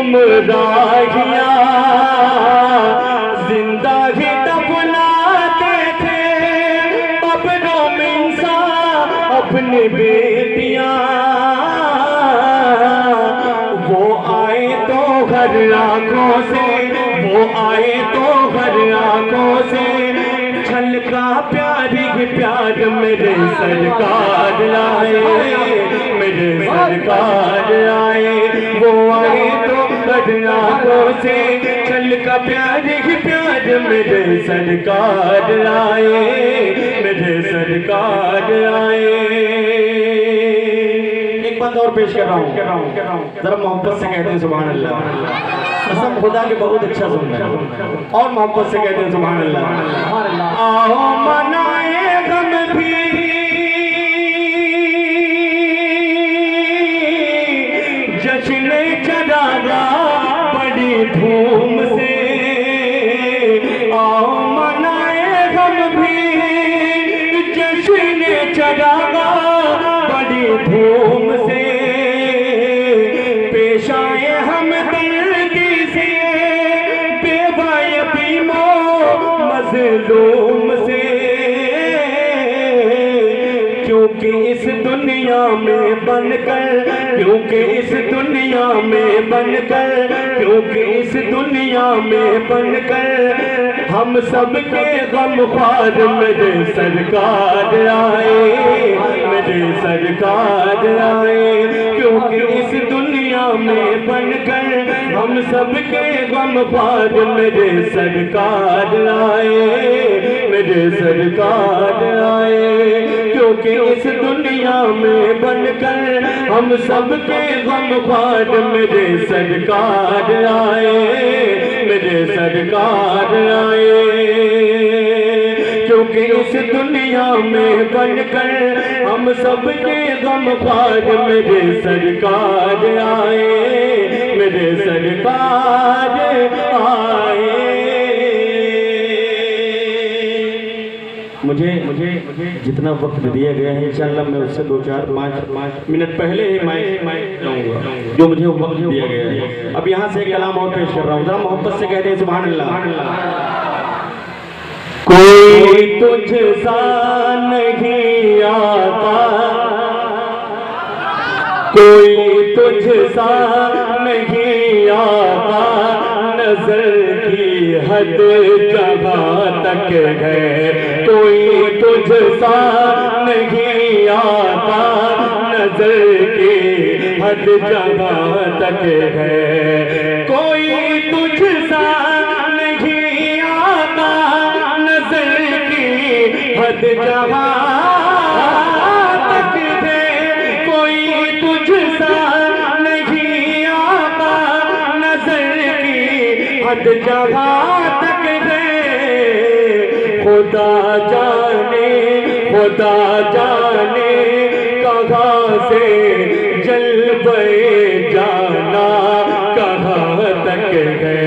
गुमराहियां जिंदा ही दफनाते थे कब्रों में इंसान अपनी बेटियां। वो आए तो हर आंखों से, वो आए तो हर आंखों से छलका प्यारी प्यार मेरे सरकार आए, मेरे सरकार आए। वो आए तो हर आंखों से छलका प्यारी प्यार मेरे सरकार आए, मेरे सरकार आए। एक बात और पेश कर रहा हूँ, जरा मोहब्बत से कहते हैं सुभान अल्लाह। कसम खुदा के बहुत अच्छा सुनना है और मोहब्बत से कहते हैं सुभान अल्लाह। आओ मनाए गम भी जश्न चरागा बड़ी धूम से। आओ मनाए गम भी जश्न चरागा बड़ी धूम से। पेश आए हम दर्दी से बेवाय बीमो मजलूम से। क्योंकि इस दुनिया में बनकर, क्योंकि इस दुनिया में बनकर, क्योंकि इस दुनिया में बनकर हम सबके गम ख्वार मेरे सरकार आए, मेरे सरकार आए। क्योंकि इस दुनिया में बनकर हम सबके गम ख्वार मेरे सरकार आए, मेरे सरकार आए। क्योंकि इस दुनिया में बनकर हम सबके गम ख्वार मेरे सरकार आए, मेरे सरकार आए। क्योंकि इस दुनिया में बनकर हम सबके गम ख्वार मेरे सरकार आए, मेरे सरकार आए। मुझे जितना वक्त दिया गया है इंशाअल्लाह मैं उससे 2-4-5 मिनट पहले ही माइक लूंगा जो मुझे वक्त दिया गया है। अब यहाँ से एक कलाम और पेश कर रहा हूँ, जरा मोहब्बत से कहते हैं सुभान अल्लाह। कोई तुझसा नहीं आता, कोई तुझसा नहीं आता, नजर की हद जहाँ तक है। कोई तुझसा नहीं आता, नजर की हद जहाँ तक है। कोई तुझसा नहीं आता, नजर की हद जहाँ तक है। कोई तुझसा नहीं आता, नजर की हद जहाँ तक है। खुदा जाने, खुदा जाने कहाँ से जलवे जाना कहाँ तक है।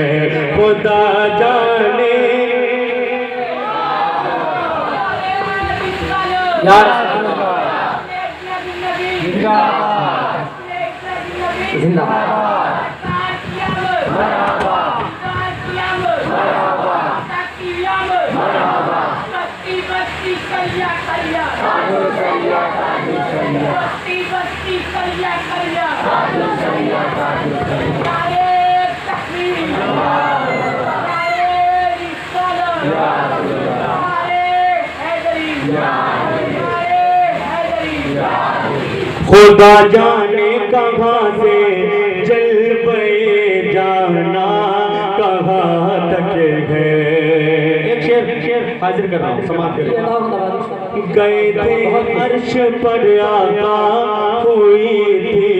खुदा जाने खुदा जाने कहाँ से जलवे जाना कहाँ तक है। एक शेर हाजिर कर रहा हूँ, समाप्त कर। गए थे अर्श पर आका, हुई थी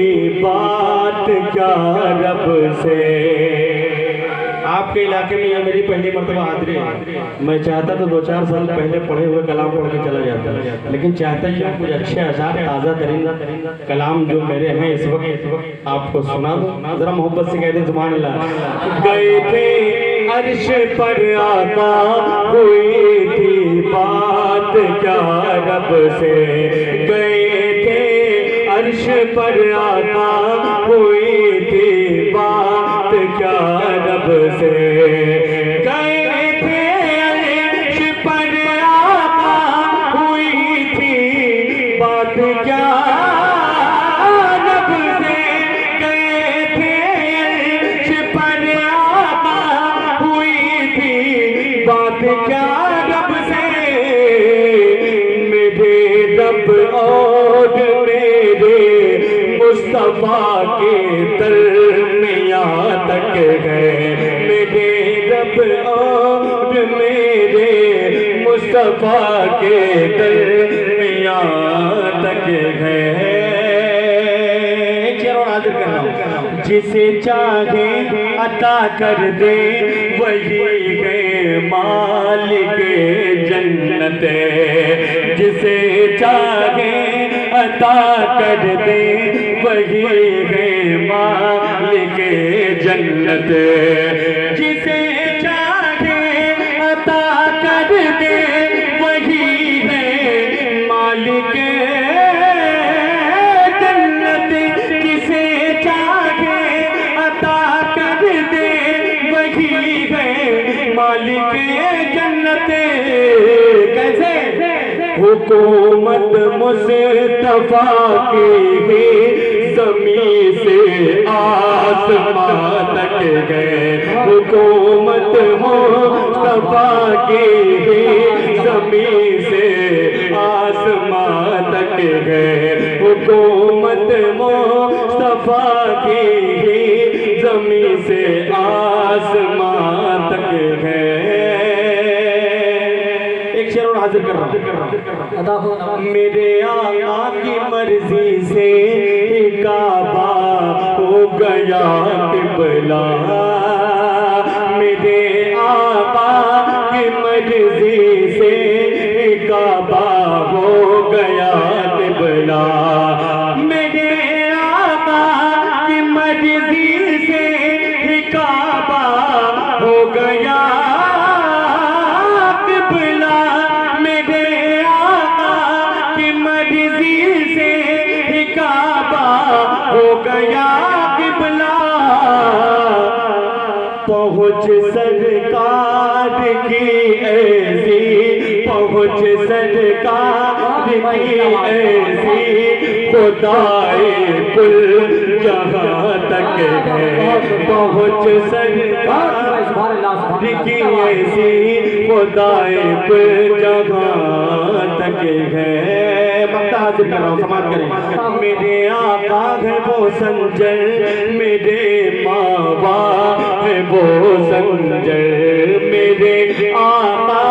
बात क्या रब से। आपके इलाके में यह मेरी पहली मर्तबा हाजिरी है। मैं चाहता तो 2-4 साल पहले पढ़े हुए कलाम पढ़ के चला जाता, लेकिन चाहता ही कुछ अच्छे अशार ताज़ा तरीन कलाम जो मेरे हैं इस वक्त आपको सुना दो। जरा मोहब्बत से कहते सुभान अल्लाह। गए थे अर्श पर आका, हुई थी बात क्या रब से। गए थे अर्श पर आका, हुई थी बात रब से गए थे अर्श पर आका, हुई थी बात क्या रब से। गए थे अर्श पर आका, हुई थी बात क्या रब से। मेरे रब और मेरे मुस्तफा के दरमियाँ तक गए। मेरे रब और मेरे मुस्तफा के दरमियाँ तक गए। जिसे चाहे अता कर दे, वही गए मालिक जन्नत। जिसे चाहे अता कर दे, वही गए मालिक जन्नत। जिसे चाहे अता कर दे, वही है मालिक जन्नत। जिसे चाहे अता कर दे, वही है मालिक जन्नत। कैसे? हुकूमत मुस्तफा की है, ज़मीन से आसमां तक गए। हुकूमत मुस्तफा की है, ज़मीन से आसमां तक गए। हुकूमत मुस्तफा की है, ज़मीन से आसमां तक गए। एक शेर और हाजिर कर रहा हूँ। मेरे आका की मर्जी से काबा हो गया किबला। मेरे आका की मर्जी से काबा हो गया किबला। मेरे आका की मर्जी से काबा हो गया किबला। मेरे आका की मर्जी से काबा हो गया किबला। पहुँच सरकार की ऐसी, पहुँच सरकार की ऐसी, खुदाए कुल जहाँ तक है। पहुँच सरकार की ऐसी, खुदाए कुल जहाँ तक है। मक्ता हाजिर कर रहा हूँ, समाप्त करें। मेरे आका है वो संजर, मेरे माँ बाप है वो संजर। मेरे आका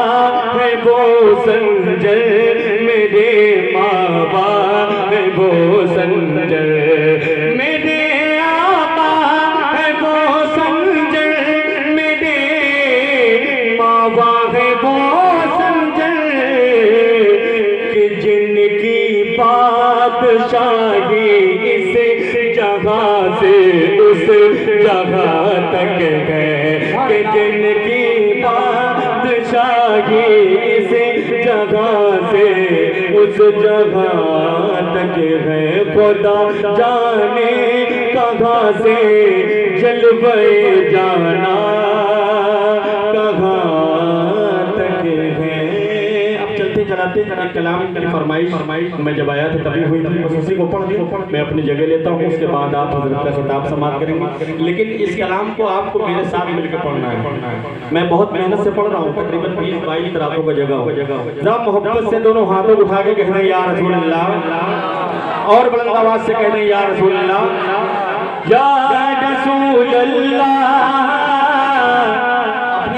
है वो संजर, मेरे माँ बाप है वो संजर। मेरे आका है वो संजर, मेरे माँ बाप है वो संजर। कि जिनकी बादशाही इस जगह से उस जगह तक है। कि जिनकी बादशाही इस जगह से उस जगह तक है। खुदा जाने कहाँ से जलवे जाना कहाँ तक है। अब चलते चलाते कलाम की फरमाइश मैं जब आया था तभी हुई थी, बस उसी को पढ़ दिया। मैं अपनी जगह लेता हूँ, उसके बाद आप हज़रत का खिताब समाप्त करेंगे। लेकिन इस कलाम को आपको मेरे साथ मिलकर पढ़ना है। मैं बहुत मेहनत से पढ़ रहा हूँ, तकरीबन 20-22 रातों का जगह जरा मोहब्बत से दोनों हाथों उठा के कहना या रसूल अल्लाह, और बुलंद आवाज से कहना या रसूल अल्लाह, या रसूल अल्लाह।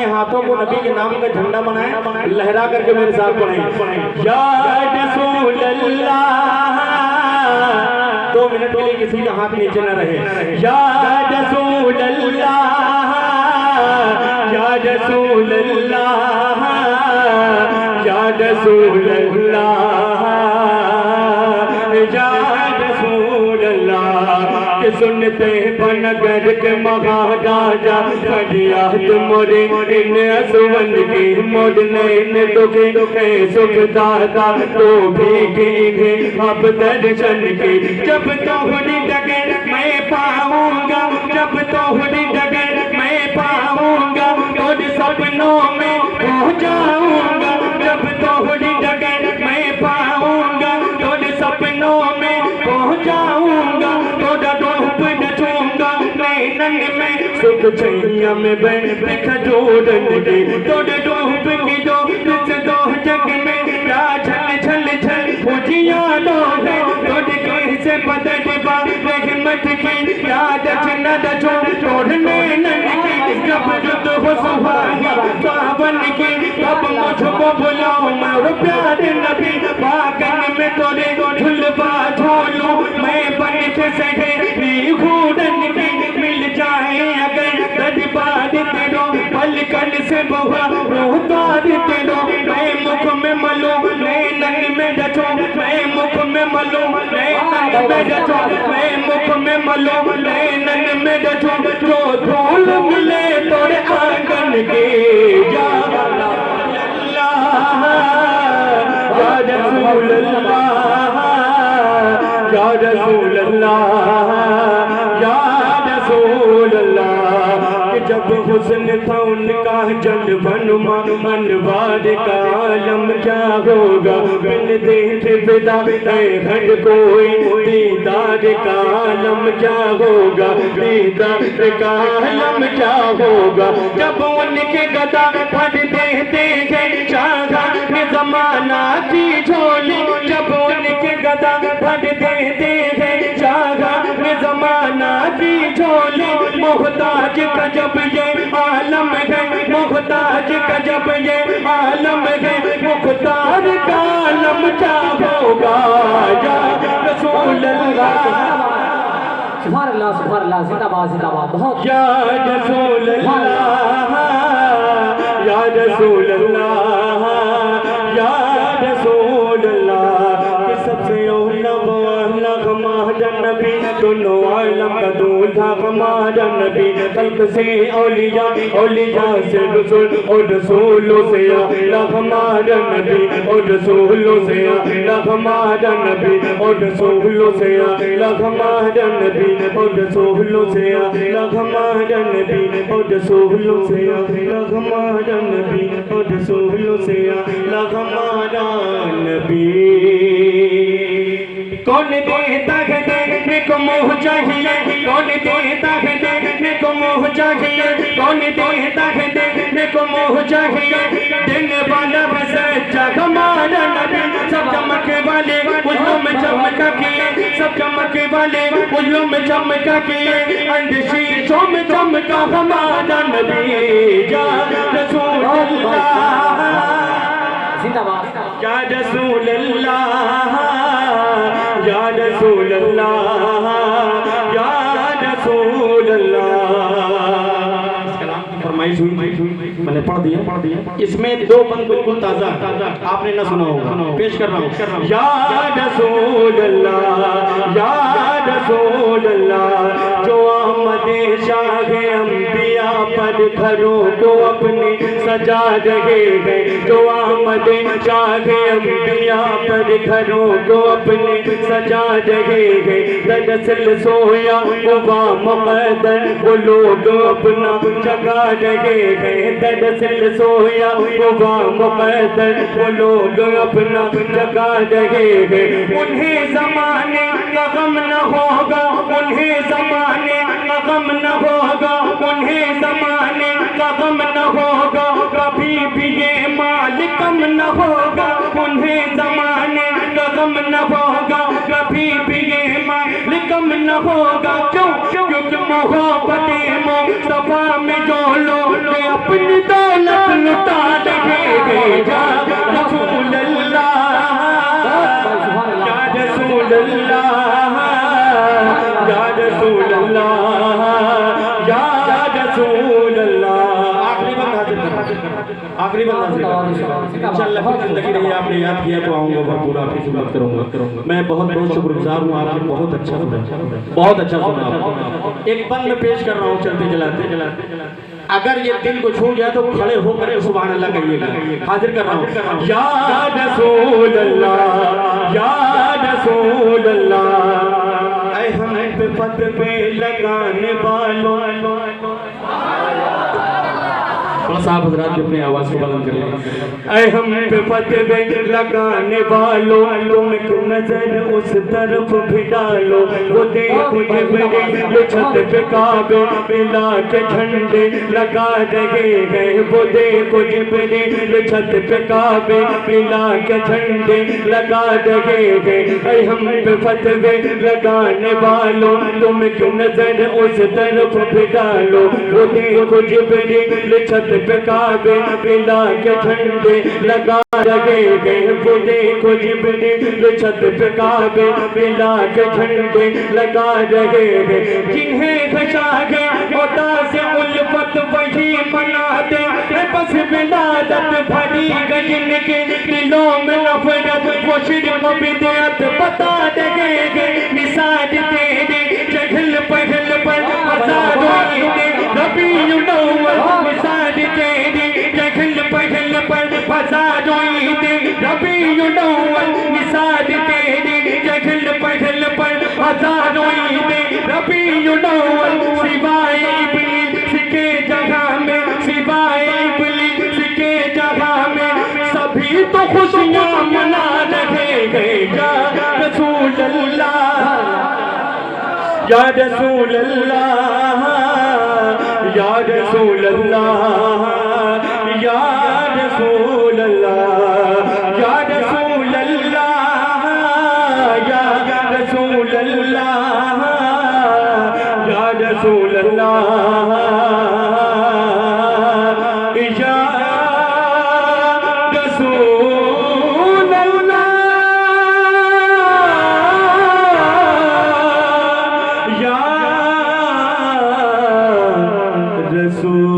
हाथों को नबी के नाम का झंडा बनाए, लहरा करके मेरे साथ पढ़ें या रसूल अल्लाह। 2 मिनट के लिए किसी का हाथ नीचे न रहे। या रसूल अल्लाह, या रसूल अल्लाह, या रसूल अल्लाह, या रसूल अल्लाह। सुनते बनगर के महाराजा फरियाद मोरे इन असवन की मोड़ने दुखे सुख दाता तो भीगे अब दर्शन की। जब तोहरी डगर मैं पाऊंगा, जब तोहरी डगर मैं पाऊंगा, सुख छैया में बैठ खजूरन की तोड़ डूब की जो दो जग में छल छल छल मुझिया दो है तोड़ कैसे बदल बा रहमत की याद न दो तोड़ने नहीं जब जुद हो सुहाना सावन की कब मुझको बुलाओ मैं प्यारे नबी बागन में तोरे झुलवा झोलू मैं बन के सहेली घूरन की मिल जाए अगर दरबार तेरो पलकन से बुआ रोहतार तेरो मैं मुख में मलो नैनन में रचो मैं मुख में मलो नैनन में रचो मैं मुख में मलो नैनन में रचो जो धूल मिले तोरे आंगन के या रसूल अल्लाह या रसूल अल्लाह या रसूल अल्लाह कि जब हुस्न था उनका जलवन मनवार का आलम क्या होगा बिन देखे विदा हर कोई दीदार का आलम क्या होगा दीदार का आलम क्या होगा जब उनके गदा फट देते हैं चाहा जमाना की झोली जब उनके गदा फट देते हैं चाहा जमाना की झोली मोहताज का जब ये आलम है मोहताज का जब ये आलम है मुख्तार का आलम क्या होगा या रसूल अल्लाह सुभान अल्लाह जिंदाबाद जिंदाबाद बहुत या रसूल अल्लाह या रसूल अल्लाह या रसूल अल्लाह कि सबसे औला हमारा नबी दोनों आलम का दूल्हा हमारा नबी कल्ब से औलिया औलिया से रसूल और रसूलों से आला हमारा नबी और रसूलों से आला हमारा नबी और रसूलों से आला हमारा नबी और रसूलों से आला हमारा नबी और रसूलों से आला हमारा नबी और रसूलों से आला हमारा नबी कौन देता है देखने को मोह चाहिए कौन देता है देखने को मोह चाहिए कौन देता है देखने को मोह चाहिए देने वाला भी सच्चा हमारा नबी सब चमके वाले उजलों में चमका किए सब चमके वाले उजलों में चमका किए अंधशीशों में चमका हमारा नबी या रसूल अल्लाह जिंदाबाद या रसूल अल्लाह या रसूल अल्लाह या रसूल अल्लाह इस कलाम की फरमाइश हुई मैंने पढ़ दिया इसमें दो बंद बिल्कुल ताजा आपने ना सुना होगा पेश कर रहा हूँ या रसूल अल्लाह या रसूल अल्लाह जो आमदे शाह अंबिया पर घरों को अपने सजा रहे हैं जो आमदे शाह अंबिया पर घरों को अपने सजा रहे हैं दरअसल सोया हुआ मुक़द्दर वो लोग अपना जगा रहे हैं दरअसल सोया हुआ मुक़द्दर वो लोग अपना जगा रहे हैं उन्हें ज़माने का गम न होगा उन्हें ज़माने का गम न होगा उन्हें ज़माने का गम न होगा कभी भी ये माल कम न होगा उन्हें ज़माने का गम न होगा कभी भी ये माल कम न होगा क्यों क्योंकि मोहब्बते मुस्तफा में जो लोग अपनी दौलत लुटा रहे हैं या रसूल अल्लाह या रसूल अल्लाह या रसूल अल्लाह या रसूल अल्लाह आखिरी बात इंशाअल्लाह फिर जिंदगी रही आपने याद किया तो आऊँगा भरपूर आपकी खिदमत करूँगा मैं बहुत बहुत शुक्रगुजार हूँ आपने बहुत अच्छा सुना एक बंद में पेश कर रहा हूँ चलते चलाते अगर ये दिल को छू गया तो खड़े होकर सुभान अल्लाह कहिएगा हाजिर कर रहा हूँ या रसूल अल्लाह या रसूल अल्लाह ऐ हम पे पद पे लगाने वालों मौला साहब हजरात भी अपनी आवाज को बुलंद करें। ऐ हम पे फतवे लगाने वालों तुम एक नजर उस तरफ भी डालो, वो देखो जिब्रील छत पे काबे मिला के झंडे लगा रहे हैं, वो देखो जिब्रील छत पे काबे मिला के झंडे लगा रहे हैं। ऐ हम पे फतवे लगाने वालों तुम एक नजर उस तरफ भी डालो, वो देखो जिब्रील छत पे काबे मिला के झंडे लगा रहे हैं, वो देखो जिब्रील छत पे काबे मिला के झंडे लगा रहे हैं। जिन्हें खशागे होता से उल्फत वही मनाते हैं, बस विलादत भरी गजिन के दिलों में नफरत वो शिर्क बिदअत बता देंगे। मिसाल तेरे चहल पहल पर हजारों रबीउल अव्वल, मिसाल तेरी चहल पहल पर हजारों रबीउल अव्वल, मिसाल तेरी चहल पहल पर हजारों रबीउल अव्वल। सिवाय इब्लीस के जगह में, सिवाय इब्लीस के जगह में सभी तो खुशियां मना रहे हैं। या रसूल अल्लाह, या रसूल अल्लाह, या रसूल अल्लाह, या रसूल अल्लाह, या रसूल अल्लाह, या रसूल अल्लाह, या रसूल अल्लाह, या रसूल अल्लाह, या रसूल